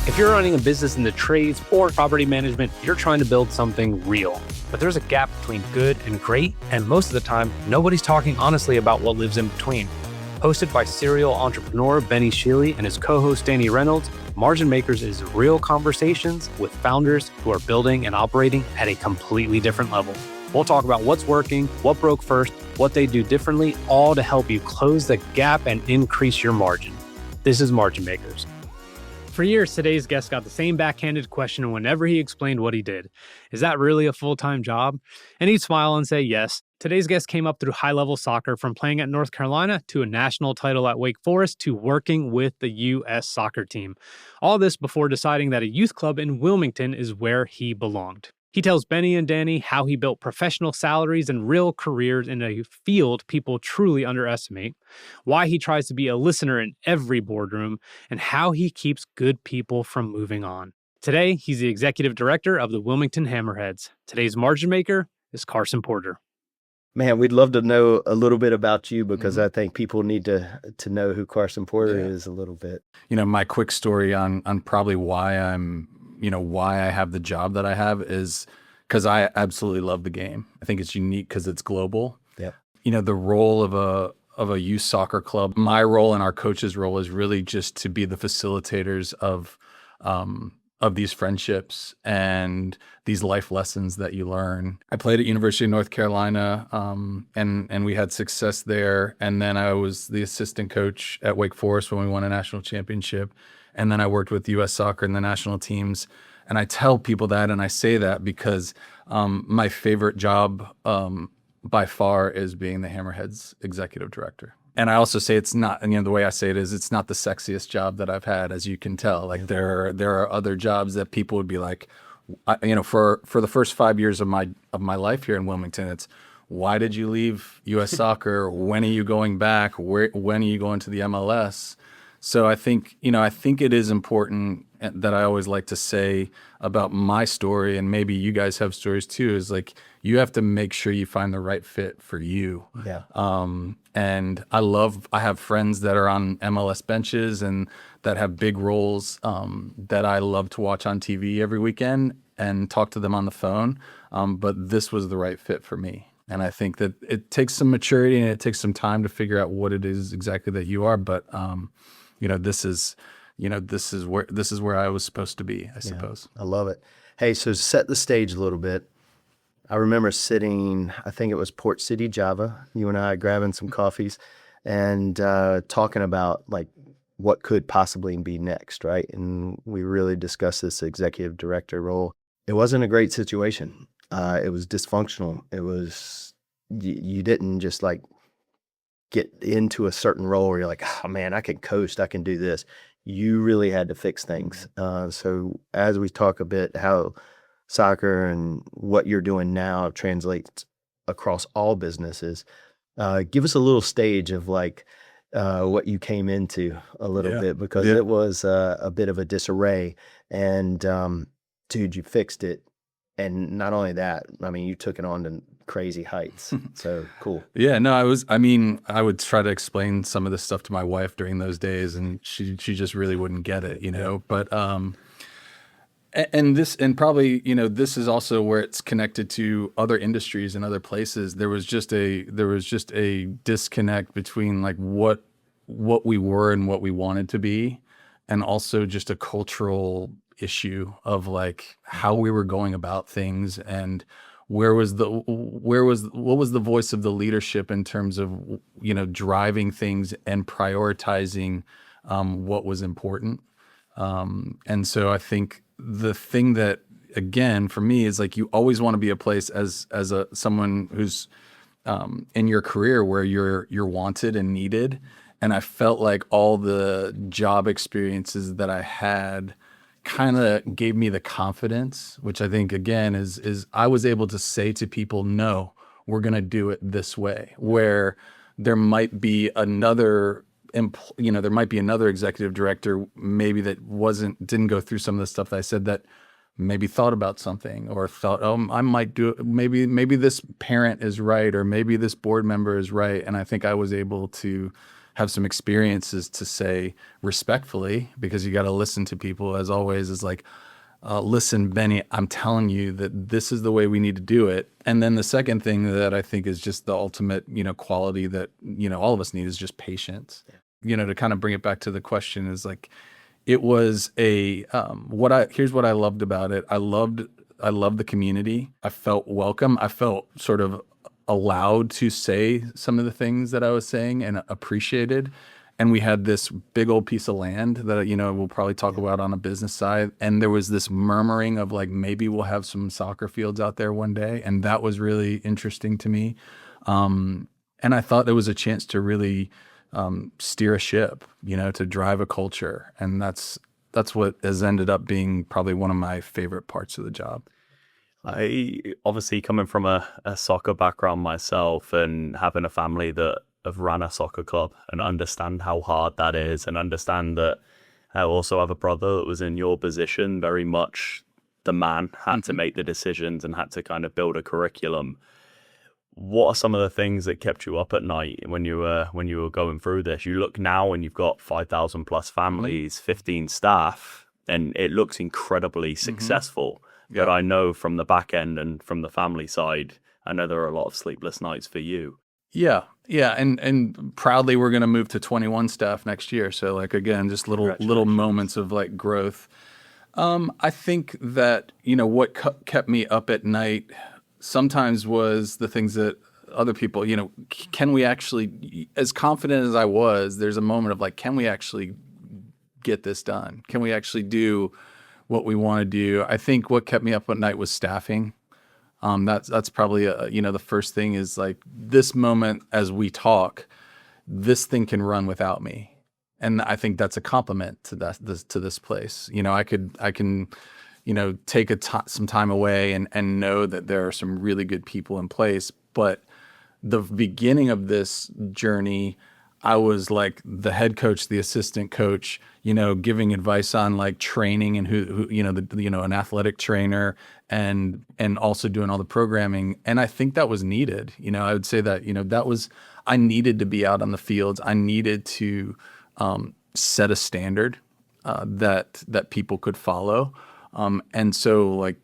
If you're running a business in the trades or property management, you're trying to build something real. But there's a gap between good and great, and most of the time, nobody's talking honestly about what lives in between. Hosted by serial entrepreneur Benny Shealy and his co-host Danny Reynolds, Margin Makers is real conversations with founders who are building and operating at a completely different level. We'll talk about what's working, what broke first, what they do differently, all to help you close the gap and increase your margin. This is Margin Makers. For years, today's guest got the same backhanded question whenever he explained what he did. Is that really a full-time job? And he'd smile and say yes. Today's guest came up through high-level soccer, from playing at North Carolina to a national title at Wake Forest to working with the U.S. soccer team. All this before deciding that a youth club in Wilmington is where he belonged. He tells Benny and Danny how he built professional salaries and real careers in a field people truly underestimate, why he tries to be a listener in every boardroom, and how he keeps good people from moving on. Today, he's the executive director of the Wilmington Hammerheads. Today's margin maker is Carson Porter. Man, we'd love to know a little bit about you, because I think people need to know who Carson Porter is a little bit. You know, my quick story on probably why I have the job that I have is because I absolutely love the game. I think it's unique because it's global. Yeah. You know, the role of a youth soccer club, my role and our coach's role is really just to be the facilitators of these friendships and these life lessons that you learn. I played at University of North Carolina, and we had success there. And then I was the assistant coach at Wake Forest when we won a national championship. And then I worked with U.S. soccer and the national teams. And I tell people that, and I say that because my favorite job by far is being the Hammerheads executive director. And I also say it's not, and the way I say it is, it's not the sexiest job that I've had, as you can tell. Like there are other jobs that people would be like, for the first 5 years of my life here in Wilmington, it's, why did you leave U.S. soccer? When are you going back? When are you going to the MLS? So I think it is important that I always like to say about my story, and maybe you guys have stories too, is like, you have to make sure you find the right fit for you. Yeah. And I have friends that are on MLS benches and that have big roles that I love to watch on TV every weekend and talk to them on the phone. But this was the right fit for me. And I think that it takes some maturity and it takes some time to figure out what it is exactly that you are. But this is where I was supposed to be, I suppose. I love it. Hey, so set the stage a little bit. I remember sitting, I think it was Port City, Java, you and I grabbing some coffees and talking about like what could possibly be next, right? And we really discussed this executive director role. It wasn't a great situation. It was dysfunctional. It was, you didn't just like get into a certain role where you're like, oh man, I can coast, I can do this. You really had to fix things. So as we talk a bit how soccer and what you're doing now translates across all businesses, give us a little stage of like what you came into a little bit, because it was a bit of a disarray. And dude, you fixed it. And not only that, I mean, you took it on to crazy heights. So cool. Yeah, no, I would try to explain some of this stuff to my wife during those days, and she just really wouldn't get it, But this is also where it's connected to other industries and other places. There was just a disconnect between like what we were and what we wanted to be, and also just a cultural issue of like how we were going about things, and what was the voice of the leadership in terms of driving things and prioritizing what was important. And so I think the thing that, again, for me is like, you always want to be a place as someone who's in your career where you're wanted and needed. And I felt like all the job experiences that I had kind of gave me the confidence, which I think, again, is I was able to say to people, no, we're going to do it this way, where there might be another executive director maybe that didn't go through some of the stuff that I said, that maybe thought about something or thought, oh, I might do it. Maybe this parent is right, or maybe this board member is right. And I think I was able to have some experiences to say respectfully, because you got to listen to people as always, is like, listen, Benny, I'm telling you that this is the way we need to do it. And then the second thing that I think is just the ultimate, quality that, all of us need is just patience. Yeah. To kind of bring it back to the question is like, it was here's what I loved about it. I loved the community. I felt welcome. I felt sort of allowed to say some of the things that I was saying and appreciated. And we had this big old piece of land that, we'll probably talk about on a business side. And there was this murmuring of like, maybe we'll have some soccer fields out there one day. And that was really interesting to me. And I thought there was a chance to really steer a ship, to drive a culture. And that's what has ended up being probably one of my favorite parts of the job. I obviously coming from a soccer background myself and having a family that have ran a soccer club and understand how hard that is, and understand that I also have a brother that was in your position, very much the man, had to make the decisions and had to kind of build a curriculum. What are some of the things that kept you up at night when you were going through this? You look now and you've got 5,000 plus families, 15 staff, and it looks incredibly successful. But I know from the back end and from the family side, I know there are a lot of sleepless nights for you. Yeah. And proudly, we're going to move to 21 staff next year. So like, again, just little moments of like growth. I think that, what kept me up at night sometimes was the things that other people, can we actually, as confident as I was, there's a moment of like, can we actually get this done? Can we actually do what we want to do? I think what kept me up at night was staffing. That's probably the first thing is like this moment as we talk, this thing can run without me, and I think that's a compliment to this place. I can take some time away and know that there are some really good people in place. But the beginning of this journey, I was like the head coach, the assistant coach, giving advice on like training and who an athletic trainer and also doing all the programming. And I think that was needed. I would say that, I needed to be out on the fields. I needed to set a standard that people could follow. And so like,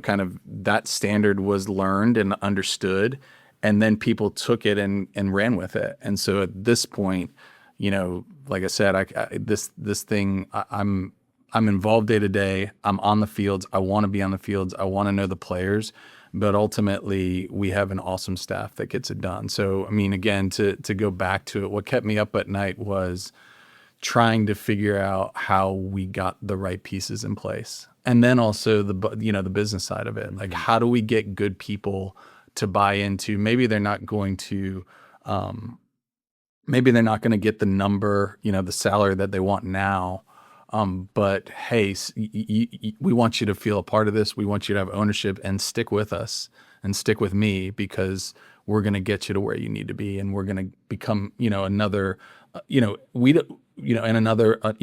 kind of that standard was learned and understood. And then people took it and ran with it. And so at this point, like I said, this thing, I'm involved day to day. I'm on the fields. I want to be on the fields. I want to know the players. But ultimately, we have an awesome staff that gets it done. So, I mean, again, to go back to it, what kept me up at night was trying to figure out how we got the right pieces in place. And then also the business side of it. Like, how do we get good people to buy into? Maybe they're not going to get the number, the salary that they want now. But hey, we want you to feel a part of this. We want you to have ownership and stick with us and stick with me, because we're going to get you to where you need to be. And we're going to become, another, you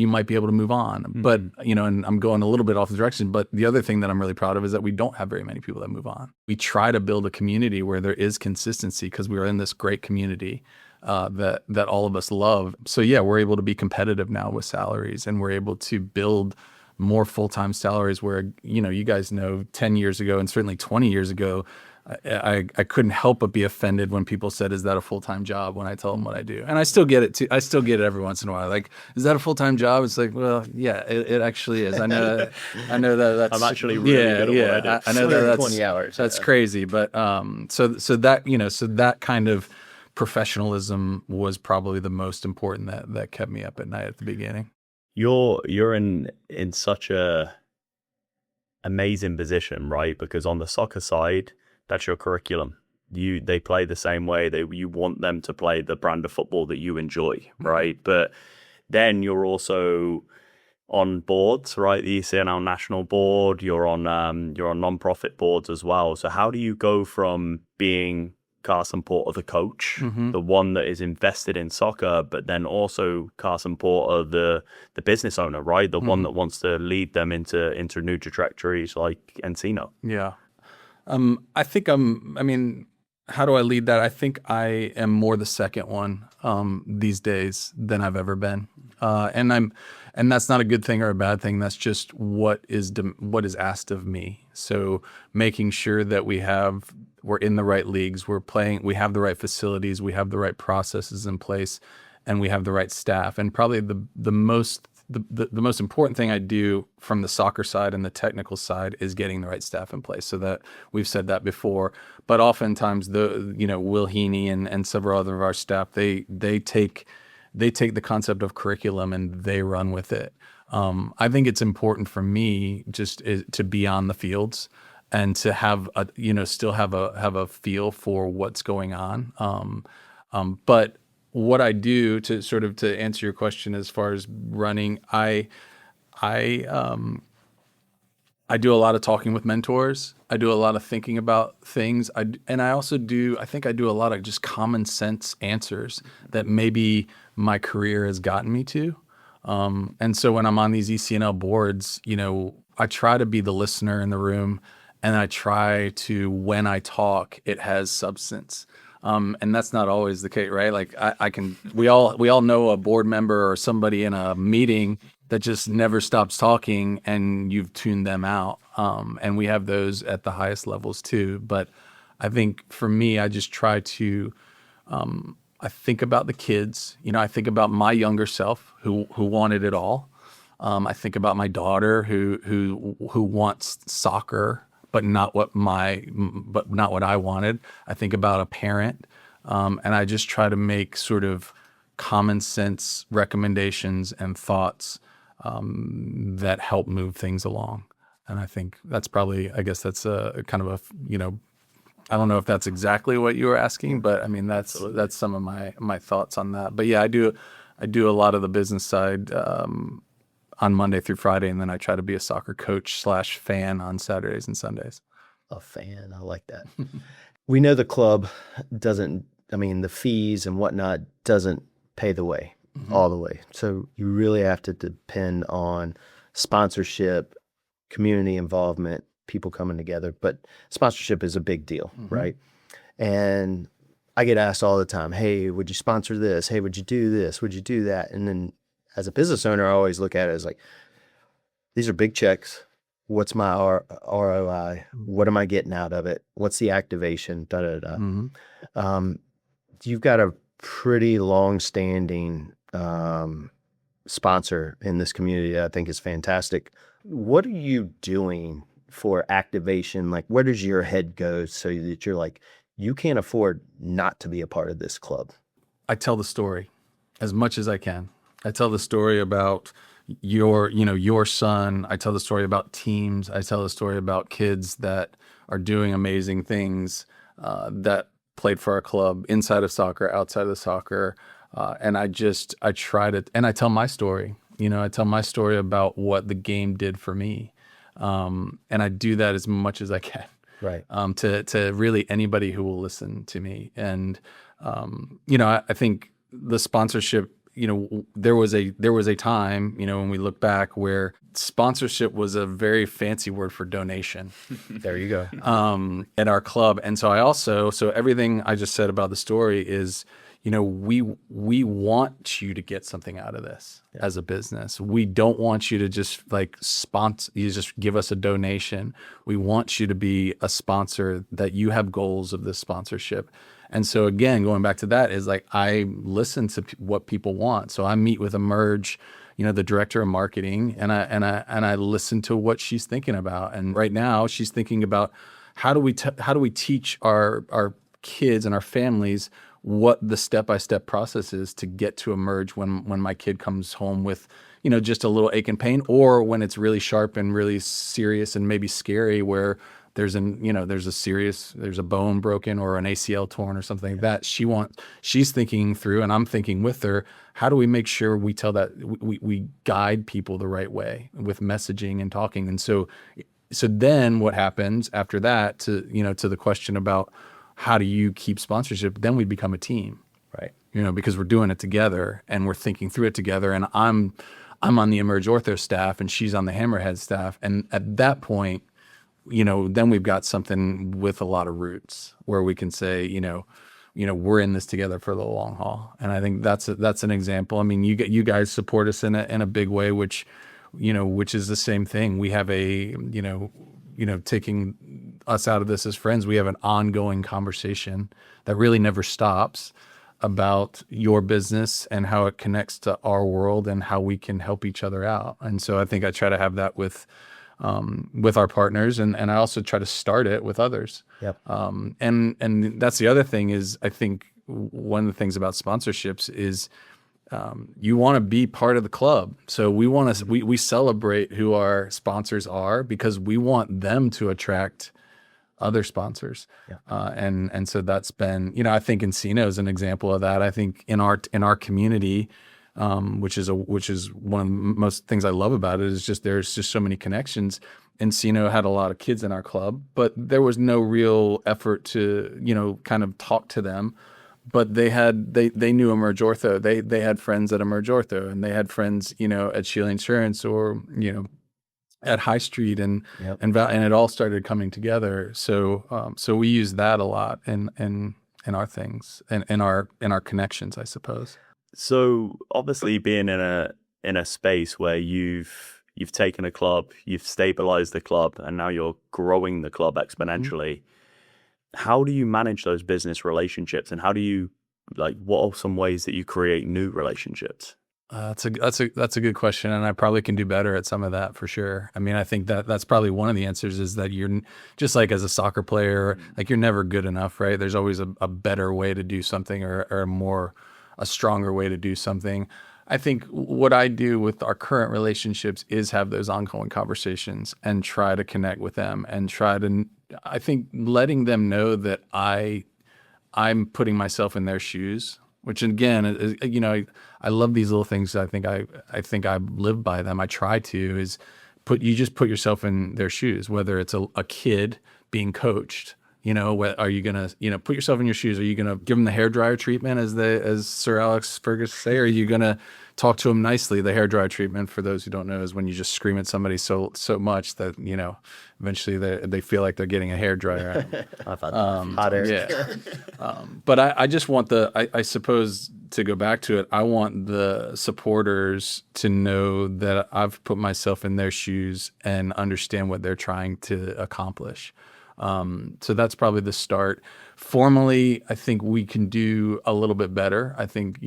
might be able to move on, but, and I'm going a little bit off the direction, but the other thing that I'm really proud of is that we don't have very many people that move on. We try to build a community where there is consistency, because we are in this great community that all of us love. So yeah, we're able to be competitive now with salaries, and we're able to build more full-time salaries where, you guys know 10 years ago and certainly 20 years ago, I couldn't help but be offended when people said, "Is that a full-time job?" when I tell them what I do. And I still get it too. I still get it every once in a while. Like, "Is that a full-time job?" It's like, well, yeah, it actually is. I know that that's, I'm actually really good at what I do. I know that's 20 hours. That's crazy. But so that kind of professionalism was probably the most important that kept me up at night at the beginning. You're in such a amazing position, right? Because on the soccer side, that's your curriculum. They play the same way. You want them to play the brand of football that you enjoy, right? But then you're also on boards, right? The ECNL national board. You're on non-profit boards as well. So how do you go from being Carson Porter, the coach, the one that is invested in soccer, but then also Carson Porter, the business owner, right? The one that wants to lead them into new trajectories like Encino. Yeah. I think how do I lead that? I think I am more the second one these days than I've ever been, and that's not a good thing or a bad thing. That's just what is asked of me. So making sure that we're in the right leagues, we have the right facilities, we have the right processes in place, and we have the right staff. And probably the most important thing I do from the soccer side and the technical side is getting the right staff in place. So that we've said that before, but oftentimes Will Heaney and several other of our staff, they take the concept of curriculum and they run with it. I think it's important for me to be on the fields and to have still have a feel for what's going on. But what I do to answer your question as far as running, I do a lot of talking with mentors. I do a lot of thinking about things. I think I do a lot of just common sense answers that maybe my career has gotten me to. And so when I'm on these ECNL boards, I try to be the listener in the room, and I try to, when I talk, it has substance. And that's not always the case, right? Like we all know a board member or somebody in a meeting that just never stops talking and you've tuned them out. And we have those at the highest levels too. But I think for me, I just try to, I think about the kids, I think about my younger self who wanted it all. I think about my daughter who wants soccer, but not what I wanted. I think about a parent, and I just try to make sort of common sense recommendations and thoughts that help move things along. And I think that's that's a kind of a, I don't know if that's exactly what you were asking, but I mean, that's some of my thoughts on that. But yeah, I do a lot of the business side, on Monday through Friday, and then I try to be a soccer coach / fan on Saturdays and Sundays. A fan, I like that. We know the club the fees and whatnot doesn't pay the way, all the way. So you really have to depend on sponsorship, community involvement, people coming together. But sponsorship is a big deal, right? And I get asked all the time, hey, would you sponsor this? Hey, would you do this? Would you do that? And then as a business owner, I always look at it as like, these are big checks. What's my ROI? What am I getting out of it? What's the activation? You've got a pretty long-standing sponsor in this community that I think is fantastic. What are you doing for activation? Like, where does your head go so that you're like, you can't afford not to be a part of this club? I tell the story as much as I can. I tell the story about your son. I tell the story about teams. I tell the story about kids that are doing amazing things, that played for our club inside of soccer, outside of the soccer. And I tell my story. I tell my story about what the game did for me. And I do that as much as I can. Right. To really anybody who will listen to me. And, I think the sponsorship, there was a time, when we look back, where sponsorship was a very fancy word for donation. There you go. At our club. And so everything I just said about the story is, we want you to get something out of this as a business. We don't want you to just you just give us a donation. We want you to be a sponsor, that you have goals of this sponsorship. And so again, going back to that is like, I listen to what people want. So I meet with Emerge, the director of marketing, and I listen to what she's thinking about. And right now she's thinking about how do we teach our kids and our families what the step-by-step process is to get to Emerge when my kid comes home with, just a little ache and pain, or when it's really sharp and really serious and maybe scary, where there's a bone broken or an ACL torn or something like that. She's thinking through, and I'm thinking with her, how do we make sure we tell that we guide people the right way with messaging and talking? And so then what happens after that, to the question about how do you keep sponsorship, then we become a team, Right. Because we're doing it together and we're thinking through it together. And I'm on the Emerge Ortho staff and she's on the Hammerhead staff. And at that point, then we've got something with a lot of roots where we can say, we're in this together for the long haul. And I think that's an example. I mean, you guys support us in a big way, which is the same thing. We have taking us out of this as friends, we have an ongoing conversation that really never stops about your business and how it connects to our world and how we can help each other out. And so I think I try to have that with our partners, and I also try to start it with others. Yep. And that's the other thing is, I think one of the things about sponsorships is you want to be part of the club. So we celebrate who our sponsors are because we want them to attract other sponsors. Yeah. And so that's been, I think Encino is an example of that. I think in our community, which is one of the most things I love about it, is there's just so many connections. Encino had a lot of kids in our club, but there was no real effort to, kind of talk to them. But they knew Emerge Ortho. They had friends at Emerge Ortho, and they had friends, at Shealy Insurance or, at High Street, and it all started coming together. So we use that a lot in our things and in our connections, I suppose. So obviously, being in a space where you've taken a club, you've stabilized the club, and now you're growing the club exponentially. Mm-hmm. How do you manage those business relationships, and how do you what are some ways that you create new relationships? That's a good question, and I probably can do better at some of that for sure. I mean, I think that's probably one of the answers, is that you're just like as a soccer player, you're never good enough, right? There's always a better way to do something, or a stronger way to do something. I think what I do with our current relationships is have those ongoing conversations and try to connect with them, and I think letting them know that I'm putting myself in their shoes, which again, is, I love these little things. I think I live by them. I try to, is you just put yourself in their shoes, whether it's a kid being coached. Are you going to, put yourself in your shoes? Are you going to give them the hairdryer treatment, as Sir Alex Ferguson say? Or are you going to talk to them nicely? The hairdryer treatment, for those who don't know, is when you just scream at somebody so much that, eventually they feel like they're getting a hairdryer. I've had hot air. Yeah. But I just want I suppose, to go back to it, I want the supporters to know that I've put myself in their shoes and understand what they're trying to accomplish. So that's probably the start. Formally, I think we can do a little bit better. I think,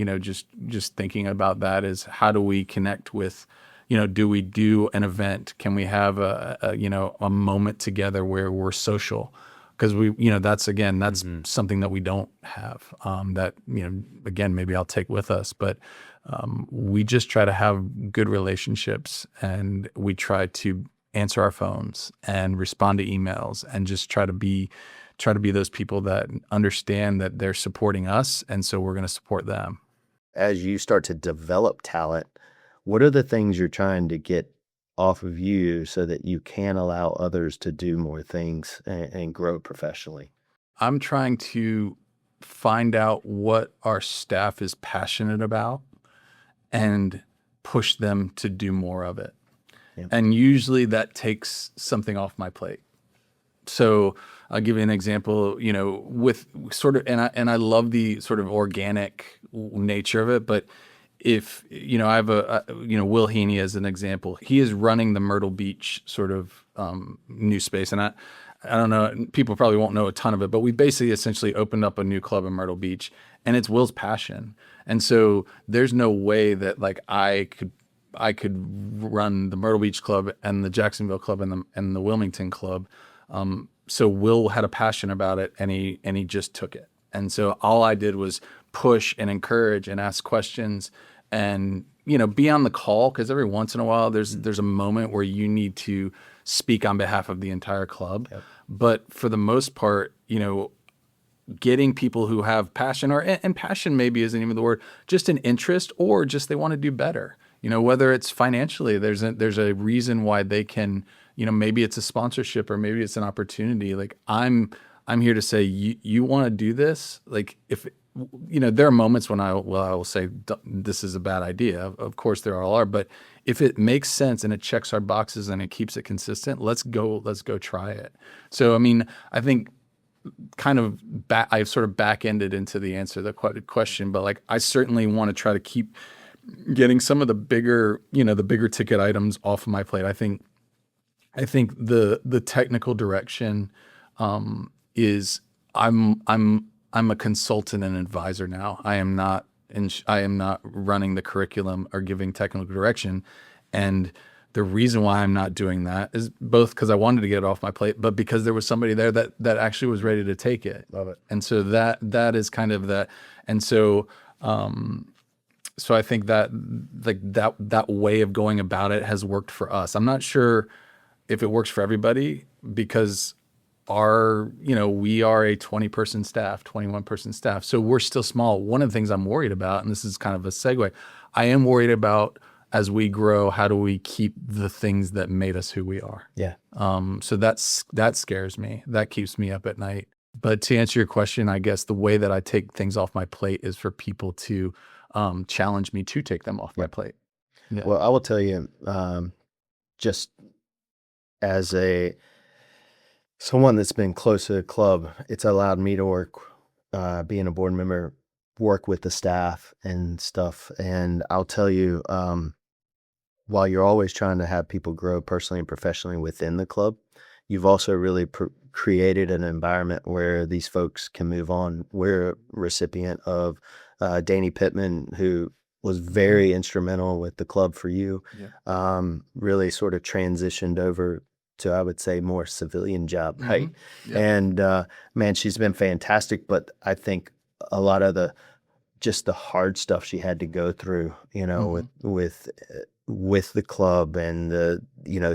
just thinking about that is, how do we connect with, do we do an event? Can we have a moment together where we're social? Because that's something that we don't have, that, again, maybe I'll take with us, but we just try to have good relationships, and we try to answer our phones and respond to emails, and just try to be those people that understand that they're supporting us, and so we're going to support them. As you start to develop talent, what are the things you're trying to get off of you so that you can allow others to do more things and grow professionally? I'm trying to find out what our staff is passionate about and push them to do more of it. Yeah. And usually that takes something off my plate. So I'll give you an example, with sort of, and I love the sort of organic nature of it, but if, I have Will Heaney as an example. He is running the Myrtle Beach sort of new space. And I don't know, people probably won't know a ton of it, but we basically essentially opened up a new club in Myrtle Beach, and it's Will's passion. And so there's no way that I could run the Myrtle Beach Club and the Jacksonville Club and the Wilmington Club. So Will had a passion about it, and he just took it. And so all I did was push and encourage and ask questions, and be on the call, because every once in a while there's a moment where you need to speak on behalf of the entire club. Yep. But for the most part, getting people who have passion, and passion maybe isn't even the word, just an interest, or just they want to do better. Whether it's financially, there's a reason why they can, maybe it's a sponsorship, or maybe it's an opportunity. I'm here to say, you want to do this? If there are moments when I will say this is a bad idea. Of course there all are, but if it makes sense and it checks our boxes and it keeps it consistent, let's go try it. So, I mean, I think I've sort of back-ended into the answer to the question, but like, I certainly want to try to keep getting some of the bigger ticket items off of my plate. I think the technical direction is I'm a consultant and advisor now. I am not running the curriculum or giving technical direction. And the reason why I'm not doing that is both because I wanted to get it off my plate, but because there was somebody there that actually was ready to take it. Love it. And so that is kind of that. And so so I think that that way of going about it has worked for us. I'm not sure if it works for everybody, because we are a 20-person staff, 21-person staff. So we're still small. One of the things I'm worried about, and this is kind of a segue, I am worried about, as we grow, how do we keep the things that made us who we are? Yeah. So that scares me. That keeps me up at night. But to answer your question, I guess the way that I take things off my plate is for people to challenge me to take them off my plate. Yeah. Well, I will tell you, just as someone that's been close to the club, it's allowed me to work, being a board member, work with the staff and stuff. And I'll tell you, while you're always trying to have people grow personally and professionally within the club, you've also really created an environment where these folks can move on. We're a recipient of Danny Pittman, who was very instrumental with the club for you. Yeah. Really sort of transitioned over to, I would say, more civilian job, right? Yeah. And man, she's been fantastic. But I think a lot of the hard stuff she had to go through, with the club and the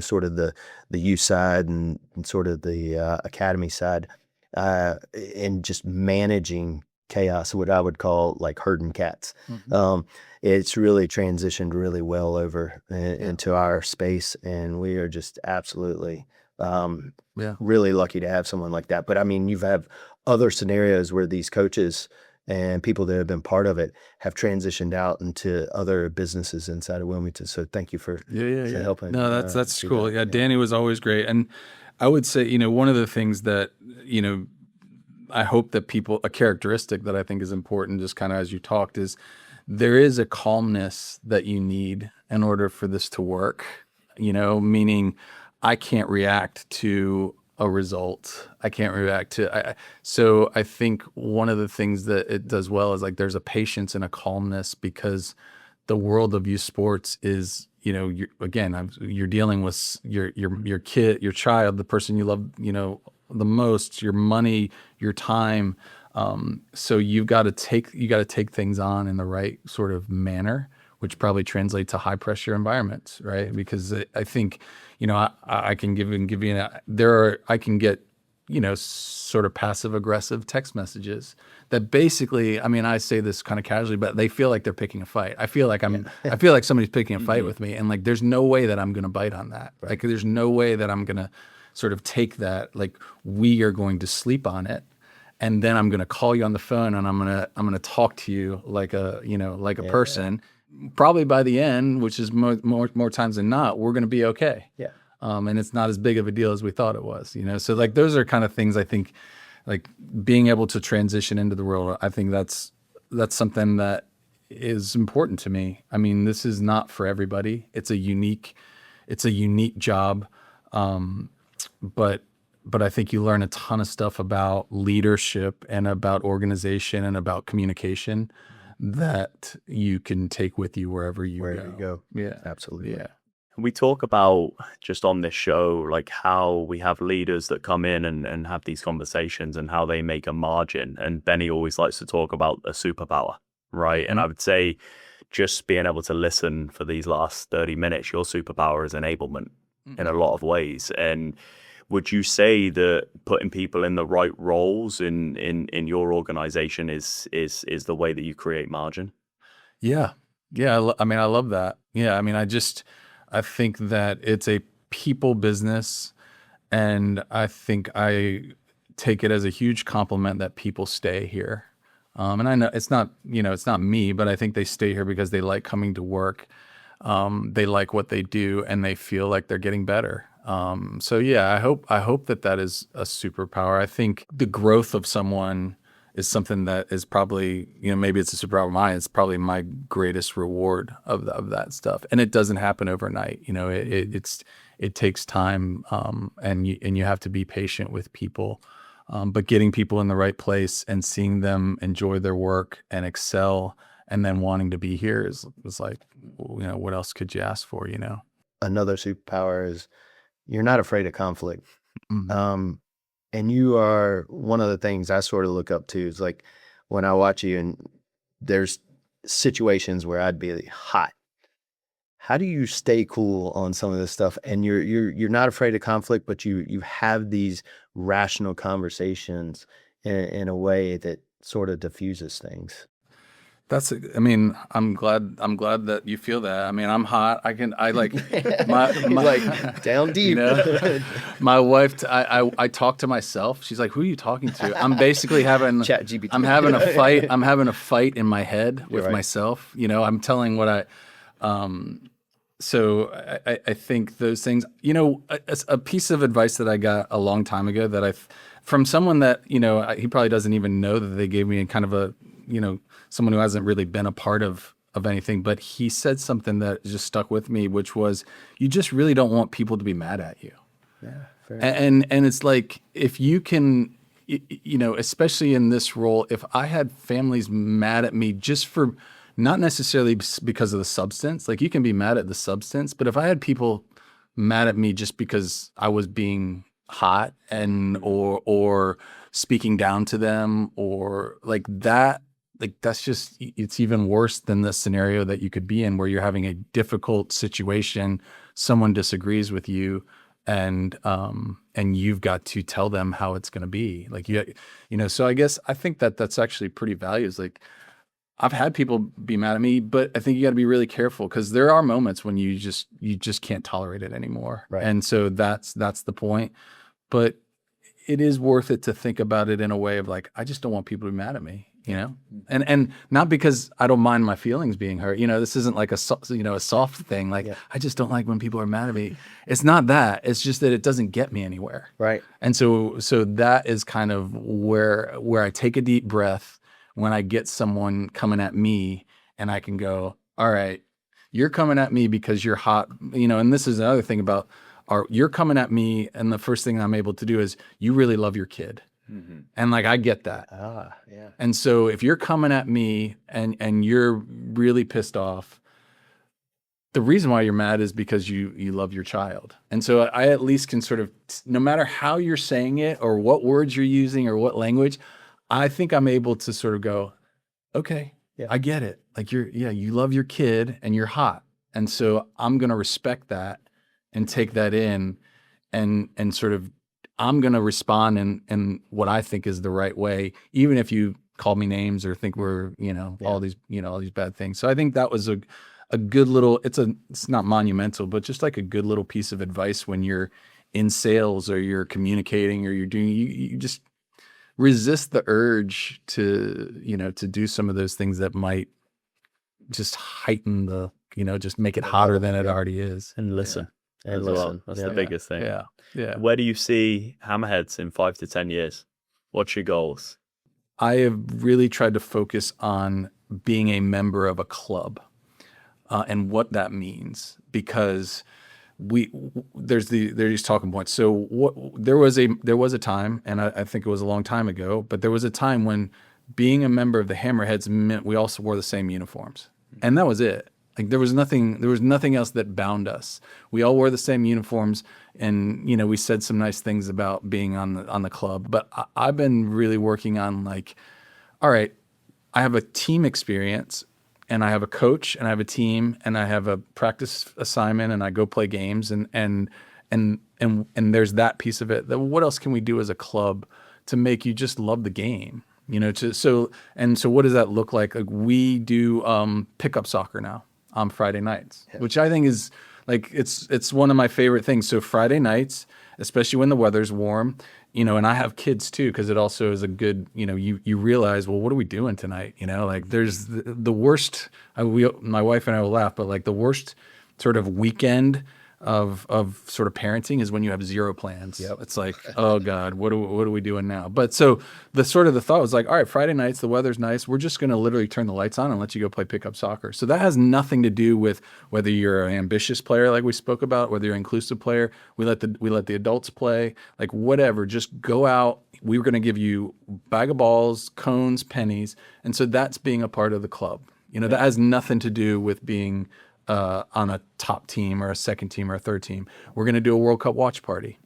sort of the youth side and sort of the academy side, and just managing chaos, what I would call like herding cats. It's really transitioned really well over into our space, and we are just absolutely really lucky to have someone like that. But I mean, you've had other scenarios where these coaches and people that have been part of it have transitioned out into other businesses inside of Wilmington. So thank you for helping. No, that's cool. Yeah, Danny was always great. And I would say, one of the things that, I hope that a characteristic that I think is important, just kind of as you talked, is there is a calmness that you need in order for this to work, meaning I can't react to a result. I can't react to, so I think one of the things that it does well is like there's a patience and a calmness, because the world of youth sports is, you're dealing with your kid, your child, the person you love, the most, your money, your time. So you got to take things on in the right sort of manner, which probably translates to high pressure environments, right? Because I think, I can I can get, sort of passive aggressive text messages that basically, I mean, I say this kind of casually, but they feel like they're picking a fight. I feel like I feel like somebody's picking a fight with me, and like, there's no way that I'm going to bite on that. Right. Like, there's no way that I'm going to sort of take that. Like, we are going to sleep on it. And then I'm going to call you on the phone, and I'm going to talk to you like a person. Probably by the end, which is more times than not, we're going to be okay. Yeah. And it's not as big of a deal as we thought it was, So like, those are kind of things I think, like being able to transition into the world. I think that's something that is important to me. I mean, this is not for everybody. It's a unique job. But I think you learn a ton of stuff about leadership and about organization and about communication that you can take with you wherever you go. Yeah, absolutely. Yeah. We talk about, just on this show, like how we have leaders that come in and have these conversations and how they make a margin. And Benny always likes to talk about a superpower, right? And I would say just being able to listen for these last 30 minutes, your superpower is enablement in a lot of ways. And would you say that putting people in the right roles in your organization is the way that you create margin? Yeah. I mean, I love that. Yeah. I mean, I think that it's a people business, and I think I take it as a huge compliment that people stay here. And I know it's not, it's not me, but I think they stay here because they like coming to work. They like what they do and they feel like they're getting better. So yeah, I hope that is a superpower. I think the growth of someone is something that is probably, maybe it's a superpower of mine. It's probably my greatest reward of that stuff. And it doesn't happen overnight. It takes time, and you have to be patient with people. But getting people in the right place and seeing them enjoy their work and excel, and then wanting to be here is like, what else could you ask for? Another superpower is you're not afraid of conflict. Mhm. And you are one of the things I sort of look up to is like when I watch you and there's situations where I'd be hot. How do you stay cool on some of this stuff? And you're not afraid of conflict, but you have these rational conversations in a way that sort of diffuses things. I mean, I'm glad that you feel that. I mean, I'm hot. I like my Like down deep. My wife, I talk to myself. She's like, "Who are you talking to?" I'm basically having ChatGPT. I'm having a fight. I'm having a fight in my head with right. myself. I'm telling what so I think those things, a piece of advice that I got a long time ago that from someone that, he probably doesn't even know that they gave me kind of a, someone who hasn't really been a part of anything, but he said something that just stuck with me, which was, you just really don't want people to be mad at you. Yeah, fair And it's like, if you can, especially in this role, if I had families mad at me just for, not necessarily because of the substance, like you can be mad at the substance, but if I had people mad at me just because I was being hot and or speaking down to them or like that, like that's just, it's even worse than the scenario that you could be in where you're having a difficult situation, someone disagrees with you, and you've got to tell them how it's going to be. Like so I think that's actually pretty values. Like I've had people be mad at me, but I think you got to be really careful because there are moments when you just can't tolerate it anymore. Right. And so that's the point. But it is worth it to think about it in a way of like, I just don't want people to be mad at me, and not because I don't mind my feelings being hurt. This isn't like a soft thing. Like I just don't like when people are mad at me. It's not that. It's just that it doesn't get me anywhere. Right. And so that is kind of where I take a deep breath when I get someone coming at me and I can go, all right, you're coming at me because you're hot, and this is another thing about you're coming at me. And the first thing I'm able to do is you really love your kid. Mm-hmm. And like, I get that. Yeah. And so if you're coming at me and you're really pissed off, the reason why you're mad is because you love your child. And so I at least can sort of, no matter how you're saying it or what words you're using or what language, I think I'm able to sort of go, okay, I get it. Like you love your kid and you're hot. And so I'm going to respect that and take that in and sort of, I'm going to respond in what I think is the right way, even if you call me names or think we're, all these bad things. So I think that was a good little, it's not monumental, but just like a good little piece of advice when you're in sales or you're communicating or you're doing, you just resist the urge to do some of those things that might just heighten the, just make it hotter than it already is. And listen. And as listen. well. That's the biggest thing. Yeah. Where do you see Hammerheads in 5 to 10 years? What's your goals? I have really tried to focus on being a member of a club and what that means, because there's these talking points. So there was a time, and I think it was a long time ago, but there was a time when being a member of the Hammerheads meant we also wore the same uniforms, and that was it. Like there was nothing else that bound us. We all wore the same uniforms, and we said some nice things about being on the club. But I've been really working on like, all right, I have a team experience, and I have a coach, and I have a team, and I have a practice assignment, and I go play games, and there's that piece of it. Then what else can we do as a club to make you just love the game? So what does that look like? Like we do pickup soccer now on Friday nights, which I think is Like it's one of my favorite things. So Friday nights, especially when the weather's warm, and I have kids too, because it also is a good, you realize, well, what are we doing tonight? Like there's the worst, my wife and I will laugh, but like the worst sort of weekend of sort of parenting is when you have zero plans. Yep. It's like, oh God, what are we doing now? But so the thought was like, all right, Friday nights, the weather's nice. We're just going to literally turn the lights on and let you go play pickup soccer. So that has nothing to do with whether you're an ambitious player, like we spoke about, whether you're an inclusive player. We let the adults play, like whatever, just go out. We were going to give you bag of balls, cones, pennies. And so that's being a part of the club. That has nothing to do with being on a top team or a second team or a third team. We're going to do a World Cup watch party.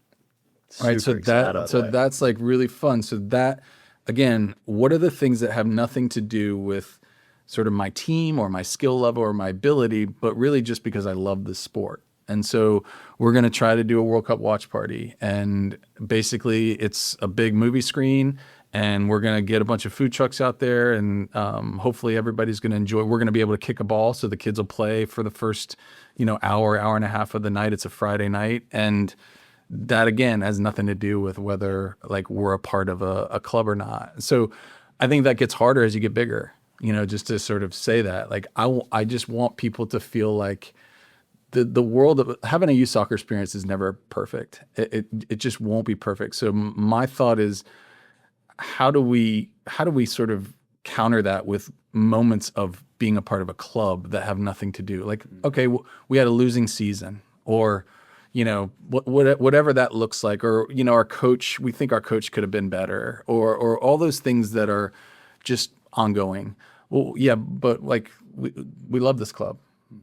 Right. So that's like really fun. So that, again, what are the things that have nothing to do with sort of my team or my skill level or my ability, but really just because I love the sport. And so we're going to try to do a World Cup watch party. And basically it's a big movie screen, and we're going to get a bunch of food trucks out there, and hopefully everybody's going to enjoy. We're going to be able to kick a ball, so the kids will play for the first, hour and a half of the night. It's a Friday night. And that, again, has nothing to do with whether like we're a part of a club or not. So I think that gets harder as you get bigger, just to sort of say that. Like I just want people to feel like the world of having a youth soccer experience is never perfect. It just won't be perfect. So my thought is, how do we sort of counter that with moments of being a part of a club that have nothing to do? Like, okay, we had a losing season, or whatever that looks like, or our coach, we think our coach could have been better, or all those things that are just ongoing. Well, yeah, but like we love this club.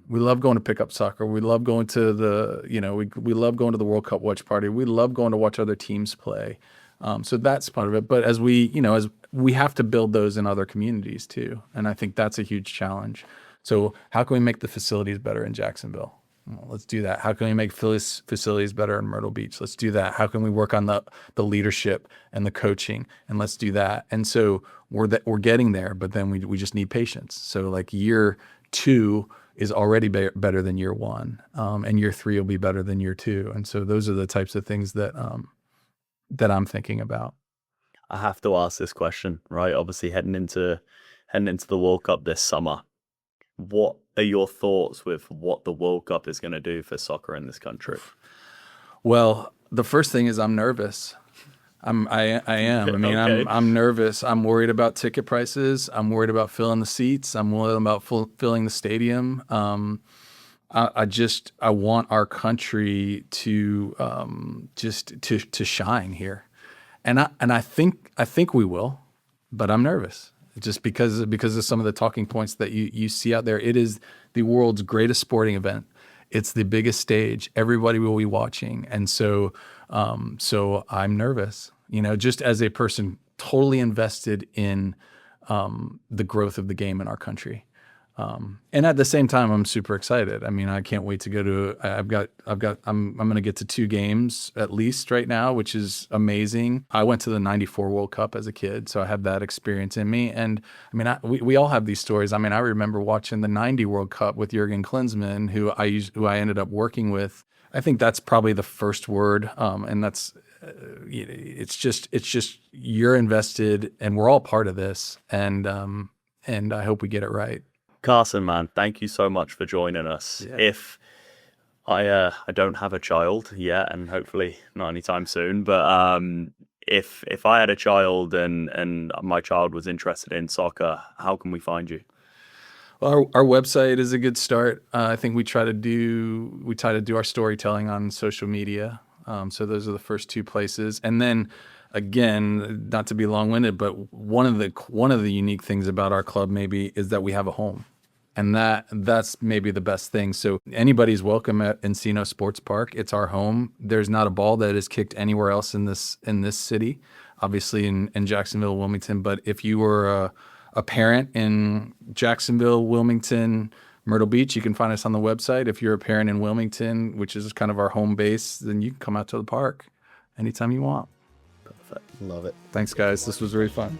We love going to pick up soccer. We love going to we love going to the World Cup watch party. We love going to watch other teams play. So that's part of it. But as we have to build those in other communities too. And I think that's a huge challenge. So how can we make the facilities better in Jacksonville? Well, let's do that. How can we make facilities better in Myrtle Beach? Let's do that. How can we work on the leadership and the coaching? And let's do that. And so we're getting there, but then we just need patience. So like year 2 is already better than year 1. And year 3 will be better than year 2. And so those are the types of things that I'm thinking about. I have to ask this question, right? Obviously heading into the World Cup this summer. What are your thoughts with what the World Cup is going to do for soccer in this country? Well, the first thing is I'm nervous. I am. I mean, okay. I'm nervous. I'm worried about ticket prices. I'm worried about filling the seats. I'm worried about filling the stadium. I want our country to to shine here, and I think we will, but I'm nervous just because of some of the talking points that you see out there. It is the world's greatest sporting event. It's the biggest stage. Everybody will be watching, and so I'm nervous. Just as a person totally invested in the growth of the game in our country. And at the same time, I'm super excited. I mean, I can't wait to go to, I'm going to get to 2 games at least right now, which is amazing. I went to the 94 World Cup as a kid, so I have that experience in me. And I mean, we all have these stories. I mean, I remember watching the 90 World Cup with Jurgen Klinsmann, who I ended up working with. I think that's probably the first word. And that's, it's just you're invested, and we're all part of this. And I hope we get it right. Carson, man, thank you so much for joining us. Yeah. If I don't have a child yet, and hopefully not anytime soon, but if I had a child and my child was interested in soccer, how can we find you? Well, our website is a good start. I think we try to do our storytelling on social media. So those are the first 2 places, and then. Again, not to be long-winded, but one of the unique things about our club maybe is that we have a home, and that's maybe the best thing. So anybody's welcome at Encino Sports Park. It's our home. There's not a ball that is kicked anywhere else in this city, obviously in Jacksonville, Wilmington. But if you were a parent in Jacksonville, Wilmington, Myrtle Beach, you can find us on the website. If you're a parent in Wilmington, which is kind of our home base, then you can come out to the park anytime you want. Love it. Thanks, guys. This was really fun.